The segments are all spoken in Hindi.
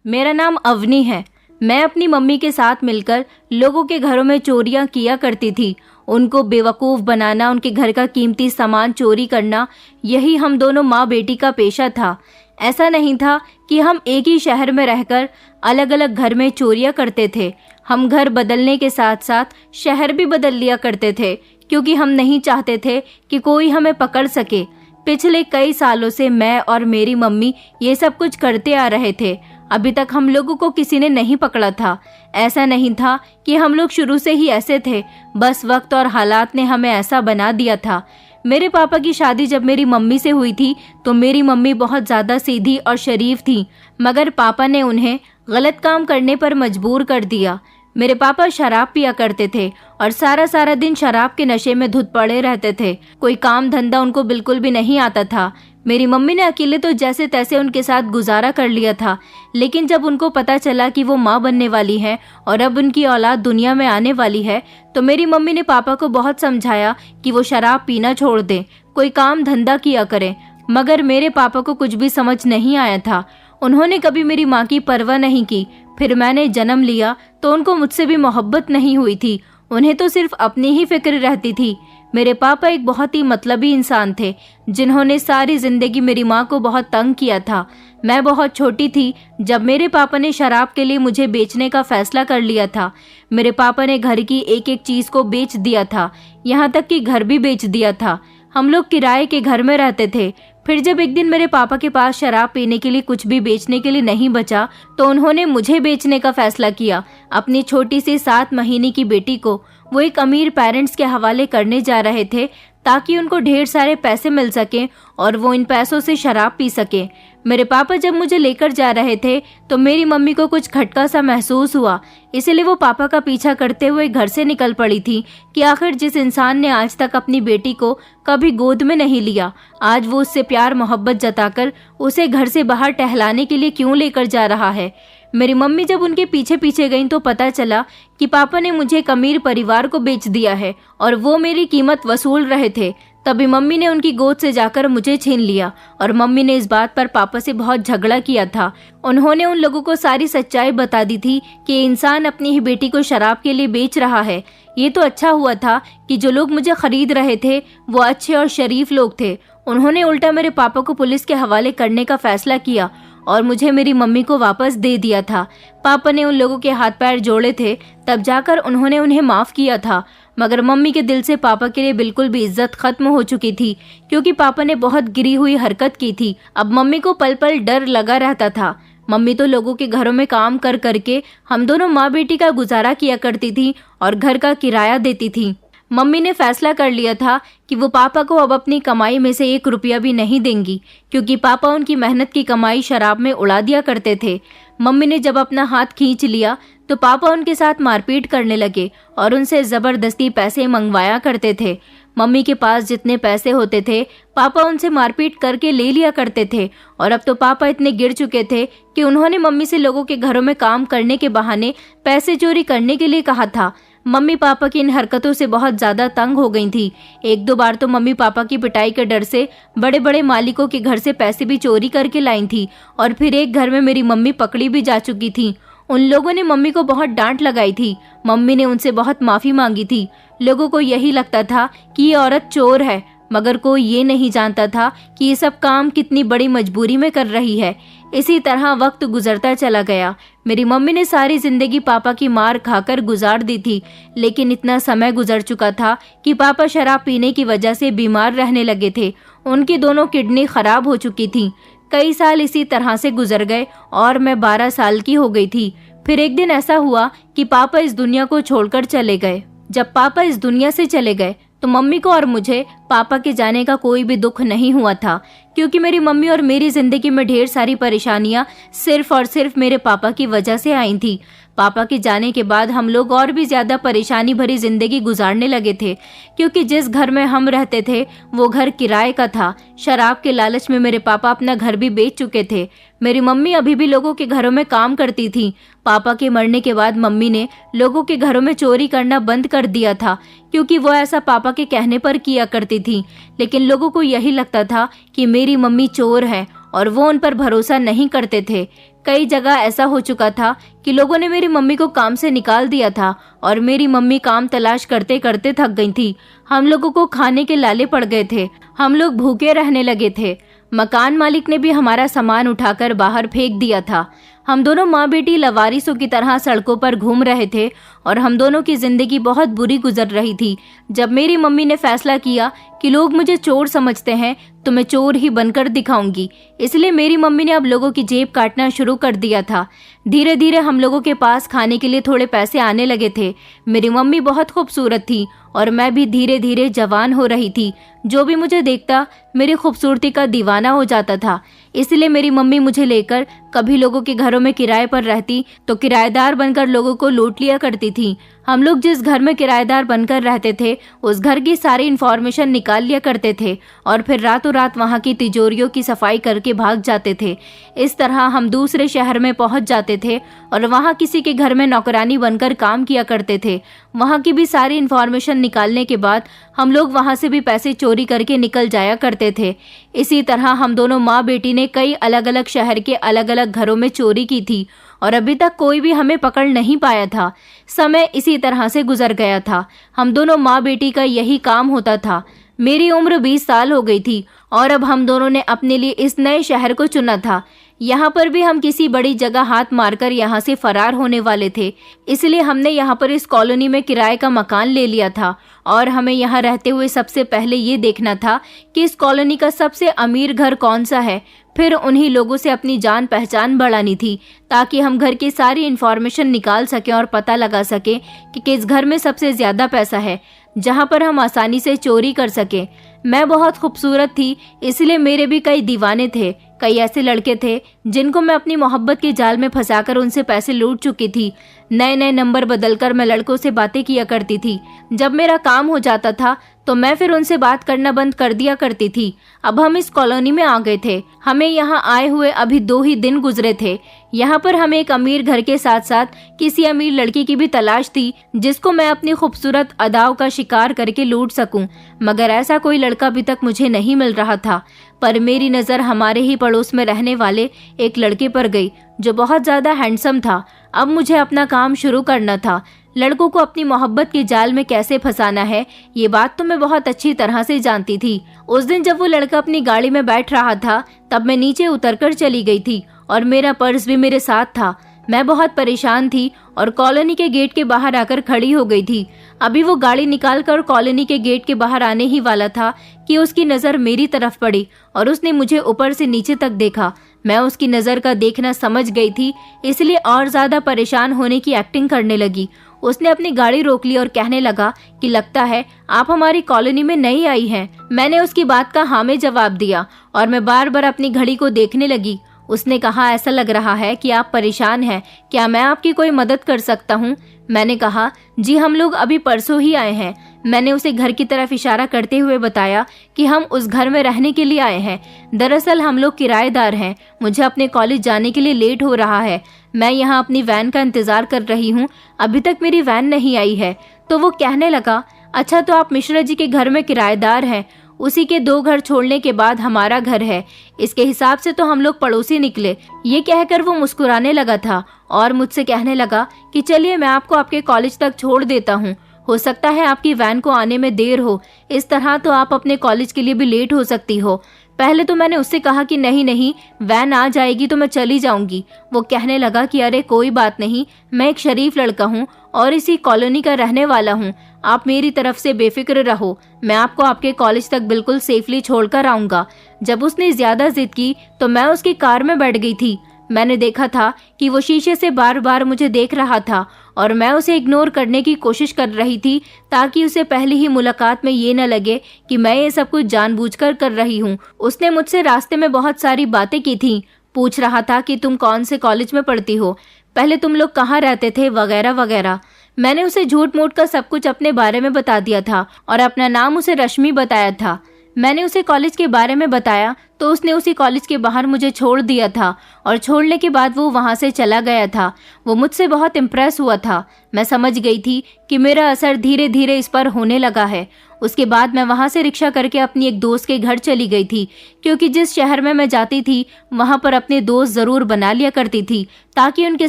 मेरा नाम अवनी है। मैं अपनी मम्मी के साथ मिलकर लोगों के घरों में चोरियां किया करती थी। उनको बेवकूफ़ बनाना, उनके घर का कीमती सामान चोरी करना, यही हम दोनों माँ बेटी का पेशा था। ऐसा नहीं था कि हम एक ही शहर में रहकर अलग अलग घर में चोरियां करते थे। हम घर बदलने के साथ साथ शहर भी बदल लिया करते थे, क्योंकि हम नहीं चाहते थे कि कोई हमें पकड़ सके। पिछले कई सालों से मैं और मेरी मम्मी ये सब कुछ करते आ रहे थे। अभी तक हम लोगों को किसी ने नहीं पकड़ा था। ऐसा नहीं था कि हम लोग शुरू से ही ऐसे थे, बस वक्त और हालात ने हमें ऐसा बना दिया था। मेरे पापा की शादी जब मेरी मम्मी से हुई थी तो मेरी मम्मी बहुत ज़्यादा सीधी और शरीफ थी, मगर पापा ने उन्हें गलत काम करने पर मजबूर कर दिया। मेरे पापा शराब पिया करते थे और सारा सारा दिन शराब के नशे में धुत पड़े रहते थे। कोई काम धंधा उनको बिल्कुल भी नहीं आता था। मेरी मम्मी ने अकेले तो जैसे तैसे उनके साथ गुजारा कर लिया था, लेकिन जब उनको पता चला कि वो माँ बनने वाली है और अब उनकी औलाद दुनिया में आने वाली है, तो मेरी मम्मी ने पापा को बहुत समझाया कि वो शराब पीना छोड़ दें, कोई काम धंधा किया करें। मगर मेरे पापा को कुछ भी समझ नहीं आया था। उन्होंने कभी मेरी माँ की परवाह नहीं की। फिर मैंने जन्म लिया तो उनको मुझसे भी मोहब्बत नहीं हुई थी। उन्हें तो सिर्फ अपनी ही फिक्र रहती थी। मेरे पापा एक बहुत ही मतलबी इंसान थे, जिन्होंने सारी जिंदगी मेरी माँ को बहुत तंग किया था। मैं बहुत छोटी थी जब मेरे पापा ने शराब के लिए मुझे बेचने का फैसला कर लिया था। मेरे पापा ने घर की एक एक चीज को बेच दिया था, यहाँ तक कि घर भी बेच दिया था। हम लोग किराए के घर में रहते थे। फिर जब एक दिन मेरे पापा के पास शराब पीने के लिए कुछ भी बेचने के लिए नहीं बचा, तो उन्होंने मुझे बेचने का फैसला किया। अपनी छोटी सी 7 महीने की बेटी को वो एक अमीर पेरेंट्स के हवाले करने जा रहे थे, ताकि उनको ढेर सारे पैसे मिल सकें और वो इन पैसों से शराब पी सकें। मेरे पापा जब मुझे लेकर जा रहे थे तो मेरी मम्मी को कुछ खटका सा महसूस हुआ, इसलिए वो पापा का पीछा करते हुए घर से निकल पड़ी थी कि आखिर जिस इंसान ने आज तक अपनी बेटी को कभी गोद में नहीं लिया, आज वो उससे प्यार मोहब्बत जताकर उसे घर से बाहर टहलाने के लिए क्यों लेकर जा रहा है। मेरी मम्मी जब उनके पीछे पीछे गईं तो पता चला कि पापा ने मुझे एक अमीर परिवार को बेच दिया है और वो मेरी कीमत वसूल रहे थे। तभी मम्मी ने उनकी गोद से जाकर मुझे छीन लिया और मम्मी ने इस बात पर पापा से बहुत झगड़ा किया था। उन्होंने उन लोगों को सारी सच्चाई बता दी थी कि इंसान अपनी ही बेटी को शराब के लिए बेच रहा है। ये तो अच्छा हुआ था कि जो लोग मुझे खरीद रहे थे वो अच्छे और शरीफ लोग थे। उन्होंने उल्टा मेरे पापा को पुलिस के हवाले करने का फैसला किया और मुझे मेरी मम्मी को वापस दे दिया था। पापा ने उन लोगों के हाथ पैर जोड़े थे, तब जाकर उन्होंने उन्हें माफ किया था। मगर मम्मी के दिल से पापा के लिए बिल्कुल भी इज्जत खत्म हो चुकी थी, क्योंकि पापा ने बहुत गिरी हुई हरकत की थी। अब मम्मी को पल पल डर लगा रहता था। मम्मी तो लोगों के घरों में काम कर करके हम दोनों माँ बेटी का गुजारा किया करती थी और घर का किराया देती थी। मम्मी ने फैसला कर लिया था कि वो पापा को अब अपनी कमाई में से 1 रुपया भी नहीं देंगी, क्योंकि पापा उनकी मेहनत की कमाई शराब में उड़ा दिया करते थे। मम्मी ने जब अपना हाथ खींच लिया तो पापा उनके साथ मारपीट करने लगे और उनसे जबरदस्ती पैसे मंगवाया करते थे। मम्मी के पास जितने पैसे होते थे पापा उनसे मारपीट करके ले लिया करते थे। और अब तो पापा इतने गिर चुके थे कि उन्होंने मम्मी से लोगों के घरों में काम करने के बहाने पैसे चोरी करने के लिए कहा था। मम्मी पापा की इन हरकतों से बहुत ज्यादा तंग हो गई थी। 1-2 बार तो मम्मी पापा की पिटाई के डर से बड़े बड़े मालिकों के घर से पैसे भी चोरी करके लाई थी। और फिर एक घर में मेरी मम्मी पकड़ी भी जा चुकी थी। उन लोगों ने मम्मी को बहुत डांट लगाई थी। मम्मी ने उनसे बहुत माफी मांगी थी। लोगों को यही लगता था कि ये औरत चोर है, मगर कोई ये नहीं जानता था कि ये सब काम कितनी बड़ी मजबूरी में कर रही है। इसी तरह वक्त गुजरता चला गया। मेरी मम्मी ने सारी जिंदगी पापा की मार खाकर गुजार दी थी, लेकिन इतना समय गुजर चुका था कि पापा शराब पीने की वजह से बीमार रहने लगे थे। उनकी दोनों किडनी खराब हो चुकी थी। कई साल इसी तरह से गुजर गए और मैं 12 साल की हो गई थी। फिर एक दिन ऐसा हुआ कि पापा इस दुनिया को छोड़कर चले गए। जब पापा इस दुनिया से चले गए तो मम्मी को और मुझे पापा के जाने का कोई भी दुख नहीं हुआ था, क्योंकि मेरी मम्मी और मेरी जिंदगी में ढेर सारी परेशानियां सिर्फ और सिर्फ मेरे पापा की वजह से आई थी। पापा के जाने के बाद हम लोग और भी ज्यादा परेशानी भरी जिंदगी गुजारने लगे थे, क्योंकि जिस घर में हम रहते थे वो घर किराए का था। शराब के लालच में मेरे पापा अपना घर भी बेच चुके थे। मेरी मम्मी अभी भी लोगों के घरों में काम करती थी। पापा के मरने के बाद मम्मी ने लोगों के घरों में चोरी करना बंद कर दिया था, क्योंकि वो ऐसा पापा के कहने पर किया करती थी। लेकिन लोगों को यही लगता था कि मेरी मम्मी चोर है और वो उन पर भरोसा नहीं करते थे। कई जगह ऐसा हो चुका था कि लोगों ने मेरी मम्मी को काम से निकाल दिया था और मेरी मम्मी काम तलाश करते करते थक गई थी। हम लोगों को खाने के लाले पड़ गए थे, हम लोग भूखे रहने लगे थे। मकान मालिक ने भी हमारा सामान उठाकर बाहर फेंक दिया था। हम दोनों माँ बेटी लवारिसों की तरह सड़कों पर घूम रहे थे और हम दोनों की जिंदगी बहुत बुरी गुजर रही थी। जब मेरी मम्मी ने फैसला किया कि लोग मुझे चोर समझते हैं तो मैं चोर ही बनकर दिखाऊंगी, इसलिए मेरी मम्मी ने अब लोगों की जेब काटना शुरू कर दिया था। धीरे धीरे हम लोगों के पास खाने के लिए थोड़े पैसे आने लगे थे। मेरी मम्मी बहुत खूबसूरत थी और मैं भी धीरे धीरे जवान हो रही थी। जो भी मुझे देखता मेरी खूबसूरती का दीवाना हो जाता था। इसलिए मेरी मम्मी मुझे लेकर कभी लोगों के घरों में किराए पर रहती तो किराएदार बनकर लोगों को लूट लिया करती थी। हम लोग जिस घर में किराएदार बनकर रहते थे उस घर की सारी इन्फॉर्मेशन निकाल लिया करते थे और फिर रातों रात वहाँ की तिजोरियों की सफाई करके भाग जाते थे। इस तरह हम दूसरे शहर में पहुँच जाते थे और वहाँ किसी के घर में नौकरानी बनकर काम किया करते थे। वहाँ की भी सारी इन्फॉर्मेशन निकालने के बाद हम लोग वहाँ से भी पैसे चोरी करके निकल जाया करते थे। इसी तरह हम दोनों माँ बेटी ने कई अलग अलग शहर के अलग अलग घरों में चोरी की थी और अभी तक कोई भी हमें पकड़ नहीं पाया था। समय इसी तरह से गुजर गया था। हम दोनों माँ बेटी का यही काम होता था। मेरी उम्र 20 साल हो गई थी और अब हम दोनों ने अपने लिए इस नए शहर को चुना था। यहाँ पर भी हम किसी बड़ी जगह हाथ मारकर यहाँ से फरार होने वाले थे, इसलिए हमने यहाँ पर इस कॉलोनी में किराए का मकान ले लिया था और हमें यहाँ रहते हुए सबसे पहले ये देखना था कि इस कॉलोनी का सबसे अमीर घर कौन सा है। फिर उन्हीं लोगों से अपनी जान पहचान बढ़ानी थी ताकि हम घर की सारी इन्फॉर्मेशन निकाल सकें और पता लगा सकें कि किस घर में सबसे ज्यादा पैसा है, जहाँ पर हम आसानी से चोरी कर सकें। मैं बहुत खूबसूरत थी, इसलिए मेरे भी कई दीवाने थे। कई ऐसे लड़के थे जिनको मैं अपनी मोहब्बत के जाल में फंसाकर उनसे पैसे लूट चुकी थी। नए नए नंबर बदलकर मैं लड़कों से बातें किया करती थी। जब मेरा काम हो जाता था तो मैं फिर उनसे बात करना बंद कर दिया करती थी। अब हम इस कॉलोनी में आ गए थे। हमें यहाँ आए हुए अभी 2 ही दिन गुजरे थे। यहाँ पर हमें एक अमीर घर के साथ साथ किसी अमीर लड़की की भी तलाश थी जिसको मैं अपनी खूबसूरत अदाओं का शिकार करके लूट सकूं, मगर ऐसा कोई लड़का अभी तक मुझे नहीं मिल रहा था। पर मेरी नज़र हमारे ही पड़ोस में रहने वाले एक लड़के पर गई जो बहुत ज़्यादा हैंडसम था। अब मुझे अपना काम शुरू करना था। लड़कों को अपनी मोहब्बत के जाल में कैसे फंसाना है ये बात तो मैं बहुत अच्छी तरह से जानती थी। उस दिन जब वो लड़का अपनी गाड़ी में बैठ रहा था तब मैं नीचे उतरकर चली गई थी और मेरा पर्स भी मेरे साथ था। मैं बहुत परेशान थी और कॉलोनी के गेट के बाहर आकर खड़ी हो गई थी। अभी वो गाड़ी निकालकर कॉलोनी के गेट के बाहर आने ही वाला था कि उसकी नज़र मेरी तरफ पड़ी और उसने मुझे ऊपर से नीचे तक देखा। मैं उसकी नज़र का देखना समझ गई थी, इसलिए और ज़्यादा परेशान होने की एक्टिंग करने लगी। उसने अपनी गाड़ी रोक ली और कहने लगा कि लगता है आप हमारी कॉलोनी में नई आई हैं। मैंने उसकी बात का हाँ में जवाब दिया और मैं बार बार अपनी घड़ी को देखने लगी। उसने कहा, ऐसा लग रहा है कि आप परेशान हैं, क्या मैं आपकी कोई मदद कर सकता हूँ? मैंने कहा, जी हम लोग अभी परसों ही आए हैं। मैंने उसे घर की तरफ इशारा करते हुए बताया कि हम उस घर में रहने के लिए आए हैं। दरअसल हम लोग किराएदार हैं। मुझे अपने कॉलेज जाने के लिए लेट हो रहा है। मैं यहाँ अपनी वैन का इंतजार कर रही हूँ, अभी तक मेरी वैन नहीं आई है। तो वो कहने लगा, अच्छा तो आप मिश्रा जी के घर में किराएदार हैं, उसी के 2 घर छोड़ने के बाद हमारा घर है, इसके हिसाब से तो हम लोग पड़ोसी निकले। ये कहकर वो मुस्कुराने लगा था और मुझसे कहने लगा कि चलिए मैं आपको आपके कॉलेज तक छोड़ देता हूँ, हो सकता है आपकी वैन को आने में देर हो, इस तरह तो आप अपने कॉलेज के लिए भी लेट हो सकती हो। पहले तो मैंने उससे कहा कि नहीं नहीं, वैन आ जाएगी तो मैं चली जाऊंगी। वो कहने लगा कि अरे कोई बात नहीं, मैं एक शरीफ लड़का हूँ और इसी कॉलोनी का रहने वाला हूँ, आप मेरी तरफ से बेफिक्र रहो, मैं आपको आपके कॉलेज तक बिल्कुल सेफली छोड़कर आऊंगा। जब उसने ज्यादा जिद की तो मैं उसकी कार में बैठ गई थी। मैंने देखा था कि वो शीशे से बार बार मुझे देख रहा था और मैं उसे इग्नोर करने की कोशिश कर रही थी ताकि उसे पहली ही मुलाकात में ये न लगे कि मैं ये सब कुछ जानबूझकर कर रही हूँ। उसने मुझसे रास्ते में बहुत सारी बातें की थी, पूछ रहा था कि तुम कौन से कॉलेज में पढ़ती हो, पहले तुम लोग कहाँ रहते थे, वगैरह वगैरह। मैंने उसे झूठ मूठ का सब कुछ अपने बारे में बता दिया था और अपना नाम उसे रश्मि बताया था। मैंने उसे कॉलेज के बारे में बताया तो उसने उसी कॉलेज के बाहर मुझे छोड़ दिया था और छोड़ने के बाद वो वहाँ से चला गया था। वो मुझसे बहुत इम्प्रेस हुआ था। मैं समझ गई थी कि मेरा असर धीरे धीरे इस पर होने लगा है। उसके बाद मैं वहाँ से रिक्शा करके अपनी एक दोस्त के घर चली गई थी, क्योंकि जिस शहर में मैं जाती थी वहाँ पर अपने दोस्त ज़रूर बना लिया करती थी ताकि उनके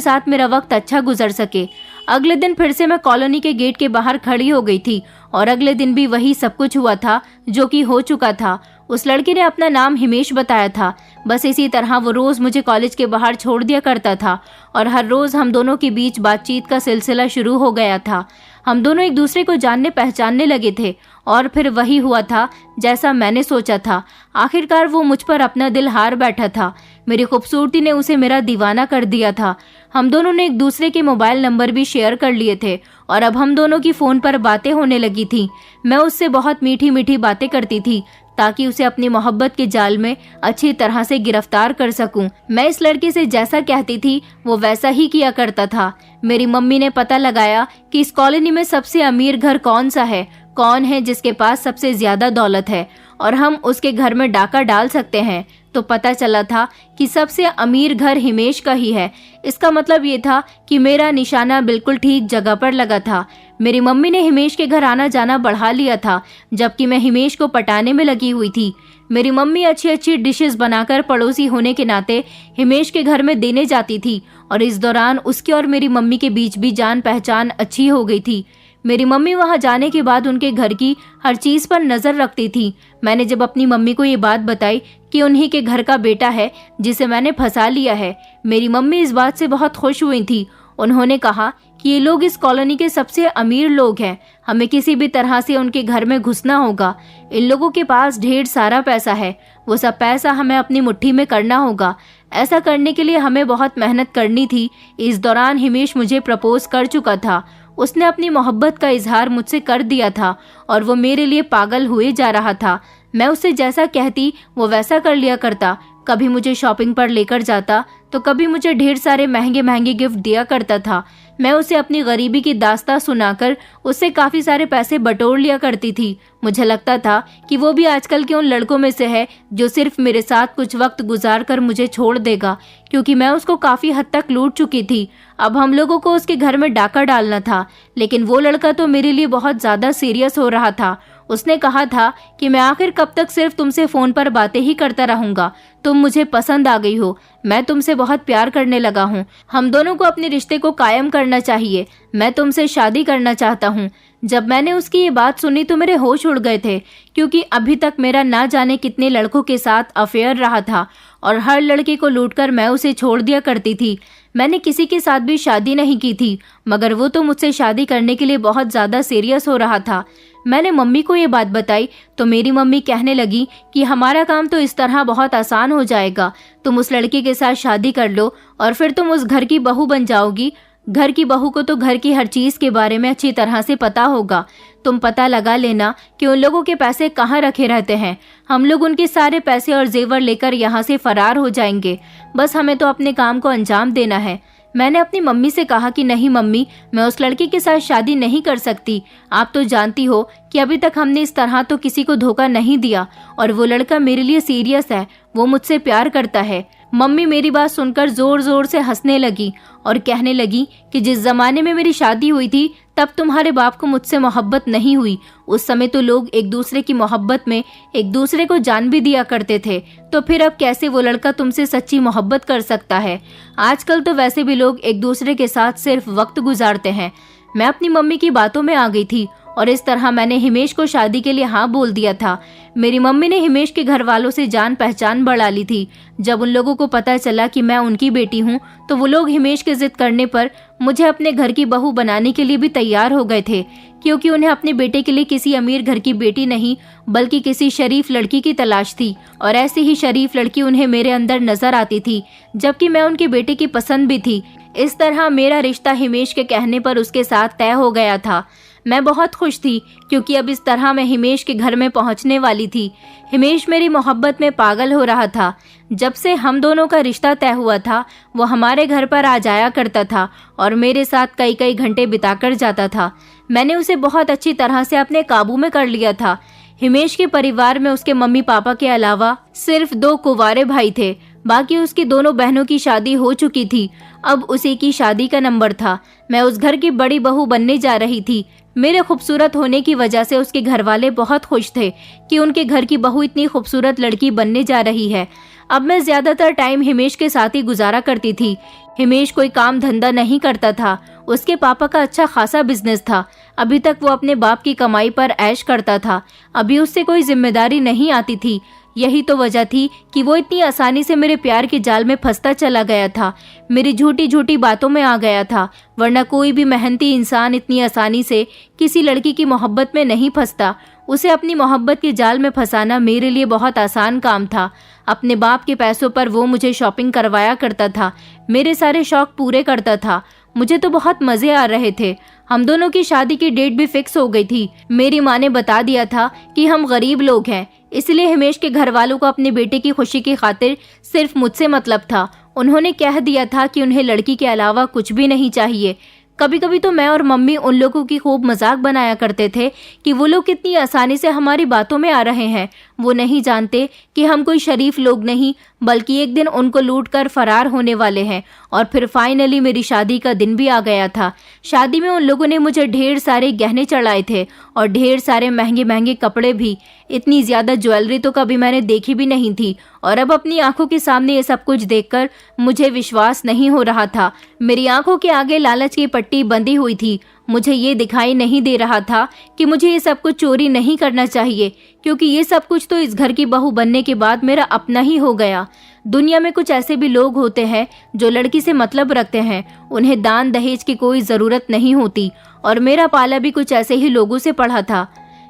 साथ मेरा वक्त अच्छा गुजर सके। अगले दिन फिर से मैं कॉलोनी के गेट के बाहर खड़ी हो गई थी और अगले दिन भी वही सब कुछ हुआ था जो कि हो चुका था। उस लड़के ने अपना नाम हिमेश बताया था। बस इसी तरह वो रोज़ मुझे कॉलेज के बाहर छोड़ दिया करता था और हर रोज़ हम दोनों के बीच बातचीत का सिलसिला शुरू हो गया था। हम दोनों एक दूसरे को जानने पहचानने लगे थे और फिर वही हुआ था जैसा मैंने सोचा था। आखिरकार वो मुझ पर अपना दिल हार बैठा था। मेरी खूबसूरती ने उसे मेरा दीवाना कर दिया था। हम दोनों ने एक दूसरे के मोबाइल नंबर भी शेयर कर लिए थे और अब हम दोनों की फ़ोन पर बातें होने लगी थी। मैं उससे बहुत मीठी मीठी बातें करती थी ताकि उसे अपनी मोहब्बत के जाल में अच्छी तरह से गिरफ्तार कर सकूं। मैं इस लड़के से जैसा कहती थी वो वैसा ही किया करता था। मेरी मम्मी ने पता लगाया कि इस कॉलोनी में सबसे अमीर घर कौन सा है, कौन है जिसके पास सबसे ज्यादा दौलत है और हम उसके घर में डाका डाल सकते हैं। तो पता चला था कि सबसे अमीर घर हिमेश का ही है। इसका मतलब ये था कि मेरा निशाना बिल्कुल ठीक जगह पर लगा था। मेरी मम्मी ने हिमेश के घर आना जाना बढ़ा लिया था, जबकि मैं हिमेश को पटाने में लगी हुई थी। मेरी मम्मी अच्छी अच्छी डिशेस बनाकर पड़ोसी होने के नाते हिमेश के घर में देने जाती थी और इस दौरान उसकी और मेरी मम्मी के बीच भी जान पहचान अच्छी हो गई थी। मेरी मम्मी वहां जाने के बाद उनके घर की हर चीज़ पर नज़र रखती थी। मैंने जब अपनी मम्मी को ये बात बताई कि उन्हीं के घर का बेटा है जिसे मैंने फंसा लिया है, मेरी मम्मी इस बात से बहुत खुश हुई थी। उन्होंने कहा कि ये लोग इस कॉलोनी के सबसे अमीर लोग हैं, हमें किसी भी तरह से उनके घर में घुसना होगा। इन लोगों के पास ढेर सारा पैसा है, वो सब पैसा हमें अपनी मुट्ठी में करना होगा। ऐसा करने के लिए हमें बहुत मेहनत करनी थी। इस दौरान हिमेश मुझे प्रपोज कर चुका था। उसने अपनी मोहब्बत का इजहार मुझसे कर दिया था और वो मेरे लिए पागल हुए जा रहा था। मैं उससे जैसा कहती वो वैसा कर लिया करता। कभी मुझे शॉपिंग पर लेकर जाता तो कभी मुझे ढेर सारे महंगे महंगे गिफ्ट दिया करता था। मैं उसे अपनी गरीबी की दास्तां सुनाकर उससे काफ़ी सारे पैसे बटोर लिया करती थी। मुझे लगता था कि वो भी आजकल के उन लड़कों में से है जो सिर्फ मेरे साथ कुछ वक्त गुजार कर मुझे छोड़ देगा, क्योंकि मैं उसको काफ़ी हद तक लूट चुकी थी। अब हम लोगों को उसके घर में डाका डालना था, लेकिन वो लड़का तो मेरे लिए बहुत ज़्यादा सीरियस हो रहा था। उसने कहा था कि मैं आखिर कब तक सिर्फ तुमसे फ़ोन पर बातें ही करता रहूँगा, तुम मुझे पसंद आ गई हो, मैं तुमसे बहुत प्यार करने लगा हूँ, हम दोनों को अपने रिश्ते को कायम करना चाहिए, मैं तुमसे शादी करना चाहता हूँ। जब मैंने उसकी ये बात सुनी तो मेरे होश उड़ गए थे, क्योंकि अभी तक मेरा ना जाने कितने लड़कों के साथ अफेयर रहा था और हर लड़के को लूटकर मैं उसे छोड़ दिया करती थी। मैंने किसी के साथ भी शादी नहीं की थी, मगर वो तो मुझसे शादी करने के लिए बहुत ज़्यादा सीरियस हो रहा था। मैंने मम्मी को ये बात बताई तो मेरी मम्मी कहने लगी कि हमारा काम तो इस तरह बहुत आसान हो जाएगा, तुम उस लड़के के साथ शादी कर लो और फिर तुम उस घर की बहू बन जाओगी। घर की बहू को तो घर की हर चीज़ के बारे में अच्छी तरह से पता होगा। तुम पता लगा लेना कि उन लोगों के पैसे कहाँ रखे रहते हैं, हम लोग उनके सारे पैसे और जेवर लेकर यहाँ से फरार हो जाएंगे। बस हमें तो अपने काम को अंजाम देना है। मैंने अपनी मम्मी से कहा कि नहीं मम्मी, मैं उस लड़के के साथ शादी नहीं कर सकती। आप तो जानती हो कि अभी तक हमने इस तरह तो किसी को धोखा नहीं दिया और वो लड़का मेरे लिए सीरियस है, वो मुझसे प्यार करता है। मम्मी मेरी बात सुनकर जोर जोर से हंसने लगी और कहने लगी कि जिस जमाने में मेरी शादी हुई थी तब तुम्हारे बाप को मुझसे मोहब्बत नहीं हुई। उस समय तो लोग एक दूसरे की मोहब्बत में एक दूसरे को जान भी दिया करते थे, तो फिर अब कैसे वो लड़का तुमसे सच्ची मोहब्बत कर सकता है। आजकल तो वैसे भी लोग एक दूसरे के साथ सिर्फ वक्त गुजारते हैं। मैं अपनी मम्मी की बातों में आ गई थी और इस तरह मैंने हिमेश को शादी के लिए हाँ बोल दिया था। मेरी मम्मी ने हिमेश के घर वालों से जान पहचान बढ़ा ली थी। जब उन लोगों को पता चला कि मैं उनकी बेटी हूँ तो वो लोग हिमेश के जिद करने पर मुझे अपने घर की बहू बनाने के लिए भी तैयार हो गए थे, क्योंकि उन्हें अपने बेटे के लिए किसी अमीर घर की बेटी नहीं बल्कि किसी शरीफ लड़की की तलाश थी और ऐसी ही शरीफ लड़की उन्हें मेरे अंदर नजर आती थी, जबकि मैं उनके बेटे की पसंद भी थी। इस तरह मेरा रिश्ता हिमेश के कहने पर उसके साथ तय हो गया था। मैं बहुत खुश थी क्योंकि अब इस तरह मैं हिमेश के घर में पहुंचने वाली थी। हिमेश मेरी मोहब्बत में पागल हो रहा था। जब से हम दोनों का रिश्ता तय हुआ था वो हमारे घर पर आ जाया करता था और मेरे साथ कई कई घंटे बिताकर जाता था। मैंने उसे बहुत अच्छी तरह से अपने काबू में कर लिया था। हिमेश के परिवार में उसके मम्मी पापा के अलावा सिर्फ 2 कुंवारे भाई थे। बाकी उसकी दोनों बहनों की शादी हो चुकी थी। अब उसी की शादी का नंबर था। मैं उस घर की बड़ी बहू बनने जा रही थी। मेरे खूबसूरत होने की वजह से उसके घर वाले बहुत खुश थे कि उनके घर की बहू इतनी खूबसूरत लड़की बनने जा रही है। अब मैं ज्यादातर टाइम हिमेश के साथ ही गुजारा करती थी। हिमेश कोई काम धंधा नहीं करता था। उसके पापा का अच्छा खासा बिजनेस था। अभी तक वो अपने बाप की कमाई पर ऐश करता था। अभी उससे कोई जिम्मेदारी नहीं आती थी। यही तो वजह थी कि वो इतनी आसानी से मेरे प्यार के जाल में फंसता चला गया था, मेरी झूठी झूठी बातों में आ गया था। वरना कोई भी मेहनती इंसान इतनी आसानी से किसी लड़की की मोहब्बत में नहीं फंसता। उसे अपनी मोहब्बत के जाल में फंसाना मेरे लिए बहुत आसान काम था। अपने बाप के पैसों पर वो मुझे शॉपिंग करवाया करता था, मेरे सारे शौक पूरे करता था। मुझे तो बहुत मजे आ रहे थे। हम दोनों की शादी की डेट भी फिक्स हो गई थी। मेरी माँ ने बता दिया था कि हम गरीब लोग हैं, इसलिए हिमेश के घर वालों को अपने बेटे की खुशी की खातिर सिर्फ मुझसे मतलब था। उन्होंने कह दिया था कि उन्हें लड़की के अलावा कुछ भी नहीं चाहिए। कभी कभी तो मैं और मम्मी उन लोगों की खूब मजाक बनाया करते थे कि वो लोग कितनी आसानी से हमारी बातों में आ रहे हैं। वो नहीं जानते कि हम कोई शरीफ लोग नहीं, बल्कि एक दिन उनको लूट कर फरार होने वाले हैं। और फिर फाइनली मेरी शादी का दिन भी आ गया था। शादी में उन लोगों ने मुझे ढेर सारे गहने चढ़ाए थे और ढेर सारे महंगे महंगे कपड़े भी। इतनी ज्यादा ज्वेलरी तो कभी मैंने देखी भी नहीं थी। और अब अपनी आंखों के सामने ये सब कुछ देखकर मुझे विश्वास नहीं हो रहा था। मेरी आंखों के आगे लालच की पट्टी बंधी हुई थी। मुझे ये दिखाई नहीं दे रहा था कि मुझे ये सब कुछ चोरी नहीं करना चाहिए, क्योंकि ये सब कुछ तो इस घर की बहू बनने के बाद मेरा अपना ही हो गया। दुनिया में कुछ ऐसे भी लोग होते हैं जो लड़की से मतलब रखते हैं, उन्हें दान दहेज की कोई जरूरत नहीं होती। और मेरा पाला भी कुछ ऐसे ही लोगों से पढ़ा था।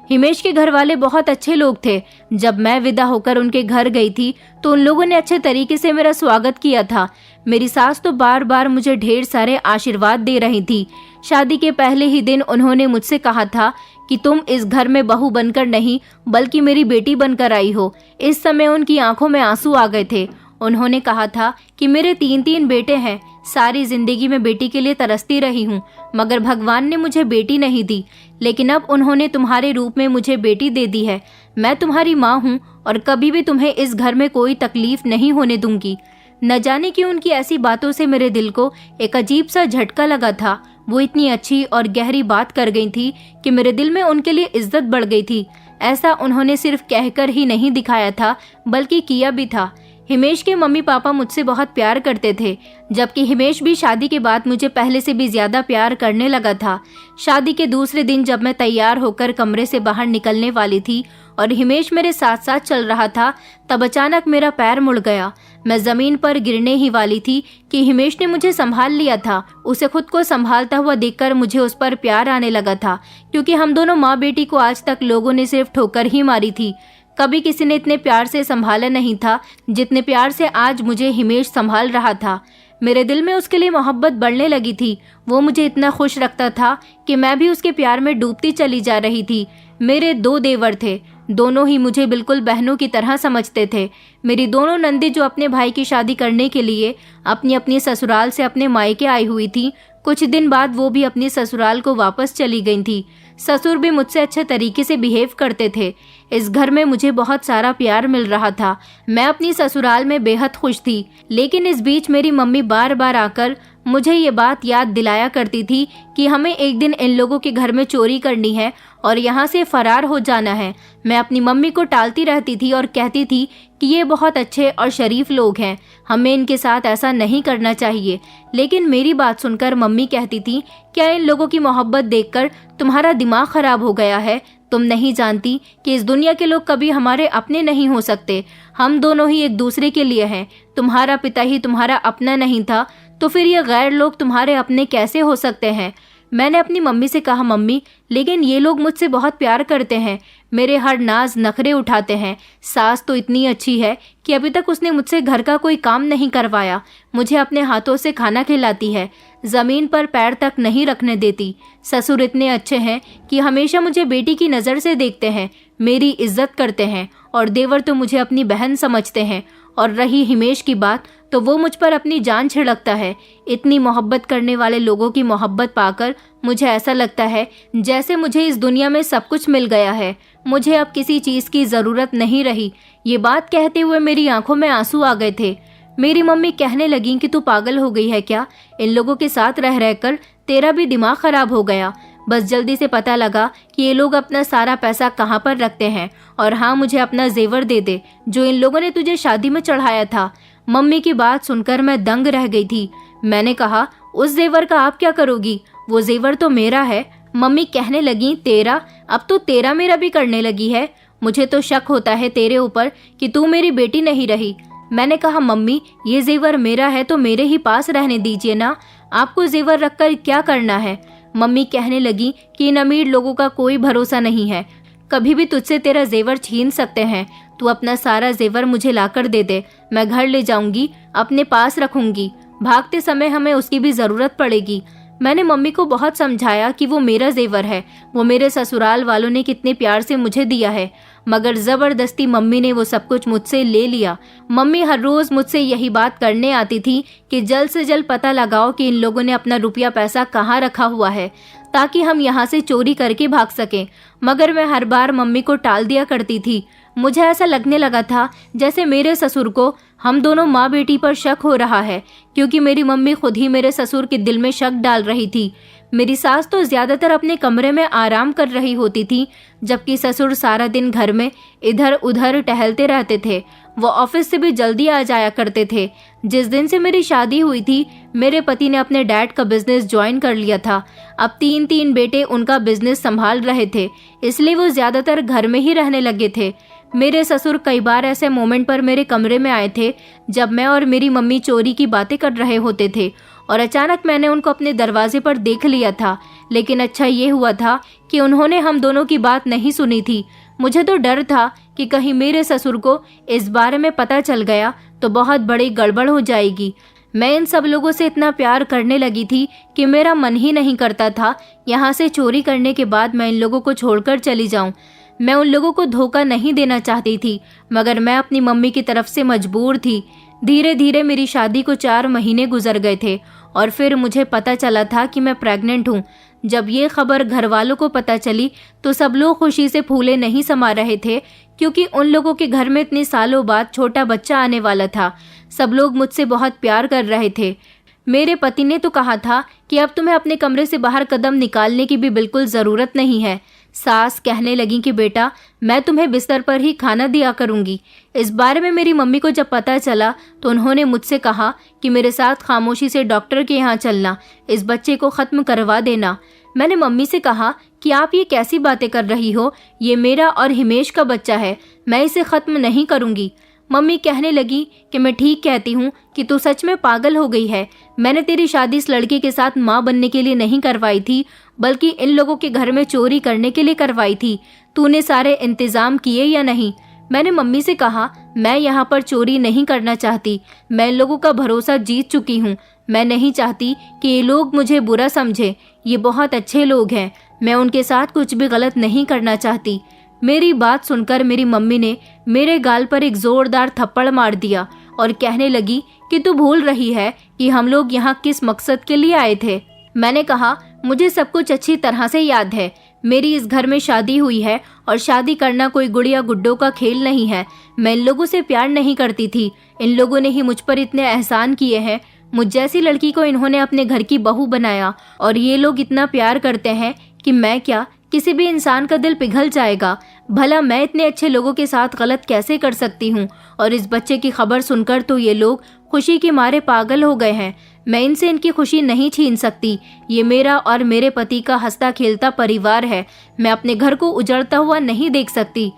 हिमेश के घर वाले बहुत अच्छे लोग थे। जब मैं विदा होकर उनके घर गई थी तो उन लोगों ने अच्छे तरीके से मेरा स्वागत किया था। मेरी सास तो बार बार मुझे ढेर सारे आशीर्वाद दे रही थी। शादी के पहले ही दिन उन्होंने मुझसे कहा था कि तुम इस घर में बहू बनकर नहीं, बल्कि मेरी बेटी बनकर आई हो। इस समय उनकी आंखों में आंसू आ गए थे। उन्होंने कहा था कि मेरे 3 बेटे हैं। सारी जिंदगी में बेटी के लिए तरसती रही हूँ, मगर भगवान ने मुझे बेटी नहीं दी। लेकिन अब उन्होंने तुम्हारे रूप में मुझे बेटी दे दी है। मैं तुम्हारी माँ हूँ और कभी भी तुम्हें इस घर में कोई तकलीफ नहीं होने दूंगी। न जाने क्यों उनकी ऐसी बातों से मेरे दिल को एक अजीब सा झटका लगा था। वो इतनी अच्छी और गहरी बात कर गई थी कि मेरे दिल में उनके लिए इज्जत बढ़ गई थी। ऐसा उन्होंने सिर्फ कहकर ही नहीं दिखाया था, बल्कि किया भी था। हिमेश के मम्मी पापा मुझसे बहुत प्यार करते थे, जबकि हिमेश भी शादी के बाद मुझे पहले से भी ज्यादा प्यार करने लगा था। शादी के दूसरे दिन जब मैं तैयार होकर कमरे से बाहर निकलने वाली थी और हिमेश मेरे साथ साथ चल रहा था, तब अचानक मेरा पैर मुड़ गया। मैं जमीन पर गिरने ही वाली थी कि हिमेश ने मुझे संभाल लिया था। उसे खुद को संभालता हुआ देखकर मुझे उस पर प्यार आने लगा था, क्योंकि हम दोनों माँ बेटी को आज तक लोगों ने सिर्फ ठोकर ही मारी थी। कभी किसी ने इतने प्यार से संभाला नहीं था जितने प्यार से आज मुझे हिमेश संभाल रहा था। मेरे दिल में उसके लिए मोहब्बत बढ़ने लगी थी। वो मुझे इतना खुश रखता था कि मैं भी उसके प्यार में डूबती चली जा रही थी। मेरे 2 देवर थे, दोनों ही मुझे बिल्कुल बहनों की तरह समझते थे। मेरी दोनों नंदी जो अपने भाई की शादी करने के लिए अपनी अपनी ससुराल से अपने मायके आई हुई थी, कुछ दिन बाद वो भी अपनी ससुराल को वापस चली गई थी। ससुर भी मुझसे अच्छे तरीके से बिहेव करते थे। इस घर में मुझे बहुत सारा प्यार मिल रहा था। मैं अपनी ससुराल में बेहद खुश थी। लेकिन इस बीच मेरी मम्मी बार बार आकर मुझे ये बात याद दिलाया करती थी कि हमें एक दिन इन लोगों के घर में चोरी करनी है और यहाँ से फरार हो जाना है। मैं अपनी मम्मी को टालती रहती थी और कहती थी कि ये बहुत अच्छे और शरीफ लोग हैं, हमें इनके साथ ऐसा नहीं करना चाहिए। लेकिन मेरी बात सुनकर मम्मी कहती थी, क्या इन लोगों की मोहब्बत देखकर तुम्हारा दिमाग खराब हो गया है? तुम नहीं जानती कि इस दुनिया के लोग कभी हमारे अपने नहीं हो सकते। हम दोनों ही एक दूसरे के लिए हैं। तुम्हारा पिता ही तुम्हारा अपना नहीं था, तो फिर ये गैर लोग तुम्हारे अपने कैसे हो सकते हैं? मैंने अपनी मम्मी से कहा, मम्मी, लेकिन ये लोग मुझसे बहुत प्यार करते हैं, मेरे हर नाज नखरे उठाते हैं। सास तो इतनी अच्छी है कि अभी तक उसने मुझसे घर का कोई काम नहीं करवाया, मुझे अपने हाथों से खाना खिलाती है, जमीन पर पैर तक नहीं रखने देती। ससुर इतने अच्छे हैं कि हमेशा मुझे बेटी की नज़र से देखते हैं, मेरी इज्जत करते हैं। और देवर तो मुझे अपनी बहन समझते हैं। और रही हिमेश की बात, तो वो मुझ पर अपनी जान छिड़कता है। इतनी मोहब्बत करने वाले लोगों की मोहब्बत पाकर मुझे ऐसा लगता है जैसे मुझे इस दुनिया में सब कुछ मिल गया है। मुझे अब किसी चीज़ की ज़रूरत नहीं रही। ये बात कहते हुए मेरी आंखों में आंसू आ गए थे। मेरी मम्मी कहने लगी कि तू पागल हो गई है क्या? इन लोगों के साथ रह रहकर तेरा भी दिमाग खराब हो गया। बस जल्दी से पता लगा कि ये लोग अपना सारा पैसा कहाँ पर रखते हैं, और हाँ, मुझे अपना जेवर दे दे जो इन लोगों ने तुझे शादी में चढ़ाया था। मम्मी की बात सुनकर मैं दंग रह गई थी। मैंने कहा, उस जेवर का आप क्या करोगी? वो जेवर तो मेरा है। मम्मी कहने लगी, तेरा? अब तो तेरा मेरा भी करने लगी है। मुझे तो शक होता है तेरे ऊपर कि तू मेरी बेटी नहीं रही। मैंने कहा, मम्मी ये जेवर मेरा है तो मेरे ही पास रहने दीजिए ना, आपको जेवर रखकर क्या करना है? मम्मी कहने लगी कि इन अमीर लोगों का कोई भरोसा नहीं है, कभी भी तुझसे तेरा जेवर छीन सकते हैं। तू अपना सारा जेवर मुझे लाकर दे दे, मैं घर ले जाऊंगी, अपने पास रखूंगी। भागते समय हमें उसकी भी जरूरत पड़ेगी। मैंने मम्मी को बहुत समझाया कि वो मेरा जेवर है, वो मेरे ससुराल वालों ने कितने प्यार से मुझे दिया है, मगर जबरदस्ती मम्मी ने वो सब कुछ मुझसे ले लिया। मम्मी हर रोज मुझसे यही बात करने आती थी कि जल्द से जल्द पता लगाओ कि इन लोगों ने अपना रुपया पैसा कहाँ रखा हुआ है, ताकि हम यहाँ से चोरी करके भाग सकें। मगर मैं हर बार मम्मी को टाल दिया करती थी। मुझे ऐसा लगने लगा था जैसे मेरे ससुर को हम दोनों माँ बेटी पर शक हो रहा है, क्योंकि मेरी मम्मी खुद ही मेरे ससुर के दिल में शक डाल रही थी। मेरी सास तो ज्यादातर अपने कमरे में आराम कर रही होती थी, जबकि ससुर सारा दिन घर में इधर उधर टहलते रहते थे। वो ऑफिस से भी जल्दी आ जाया करते थे। जिस दिन से मेरी शादी हुई थी, मेरे पति ने अपने डैड का बिजनेस ज्वाइन कर लिया था। अब 3 बेटे उनका बिजनेस संभाल रहे थे, इसलिए वो ज्यादातर घर में ही रहने लगे थे। मेरे ससुर कई बार ऐसे मोमेंट पर मेरे कमरे में आए थे जब मैं और मेरी मम्मी चोरी की बातें कर रहे होते थे, और अचानक मैंने उनको अपने दरवाजे पर देख लिया था। लेकिन अच्छा ये हुआ था कि उन्होंने हम दोनों की बात नहीं सुनी थी। मुझे तो डर था कि कहीं मेरे ससुर को इस बारे में पता चल गया तो बहुत बड़ी गड़बड़ हो जाएगी। मैं इन सब लोगों से इतना प्यार करने लगी थी कि मेरा मन ही नहीं करता था यहाँ से चोरी करने के बाद मैं इन लोगों को छोड़कर चली जाऊं। मैं उन लोगों को धोखा नहीं देना चाहती थी, मगर मैं अपनी मम्मी की तरफ से मजबूर थी। धीरे धीरे मेरी शादी को 4 महीने गुजर गए थे और फिर मुझे पता चला था कि मैं प्रेग्नेंट हूँ। जब ये खबर घर वालों को पता चली तो सब लोग खुशी से फूले नहीं समा रहे थे, क्योंकि उन लोगों के घर में इतने सालों बाद छोटा बच्चा आने वाला था। सब लोग मुझसे बहुत प्यार कर रहे थे। मेरे पति ने तो कहा था कि अब तुम्हें अपने कमरे से बाहर कदम निकालने की भी बिल्कुल ज़रूरत नहीं है। सास कहने लगी कि बेटा, मैं तुम्हें बिस्तर पर ही खाना दिया करूंगी। इस बारे में मेरी मम्मी को जब पता चला तो उन्होंने मुझसे कहा कि मेरे साथ खामोशी से डॉक्टर के यहाँ चलना, इस बच्चे को ख़त्म करवा देना। मैंने मम्मी से कहा कि आप ये कैसी बातें कर रही हो, ये मेरा और हिमेश का बच्चा है, मैं इसे ख़त्म नहीं करूंगी। मम्मी कहने लगी कि मैं ठीक कहती हूँ कि तू सच में पागल हो गई है। मैंने तेरी शादी इस लड़के के साथ माँ बनने के लिए नहीं करवाई थी, बल्कि इन लोगों के घर में चोरी करने के लिए करवाई थी। तूने सारे इंतजाम किए या नहीं? मैंने मम्मी से कहा, मैं यहाँ पर चोरी नहीं करना चाहती। मैं इन लोगों का भरोसा जीत चुकी हूँ। मैं नहीं चाहती कि ये लोग मुझे बुरा समझे। ये बहुत अच्छे लोग हैं, मैं उनके साथ कुछ भी गलत नहीं करना चाहती। मेरी बात सुनकर मेरी मम्मी ने मेरे गाल पर एक जोरदार थप्पड़ मार दिया और कहने लगी कि तू भूल रही है कि हम लोग यहाँ किस मकसद के लिए आए थे। मैंने कहा, मुझे सब कुछ अच्छी तरह से याद है। मेरी इस घर में शादी हुई है और शादी करना कोई गुड़िया गुड्डों का खेल नहीं है। मैं इन लोगों से प्यार नहीं करती थी। इन लोगों ने ही मुझ पर इतने एहसान किए हैं। मुझ जैसी लड़की को इन्होंने अपने घर की बहू बनाया, और ये लोग इतना प्यार करते हैं कि मैं क्या, किसी भी इंसान का दिल पिघल जाएगा। भला मैं इतने अच्छे लोगों के साथ गलत कैसे कर सकती हूँ? और इस बच्चे की खबर सुनकर तो ये लोग खुशी के मारे पागल हो गए हैं। मैं इनसे इनकी खुशी नहीं छीन सकती। ये मेरा और मेरे पति का हंसता खेलता परिवार है। मैं अपने घर को उजड़ता हुआ नहीं देख सकती।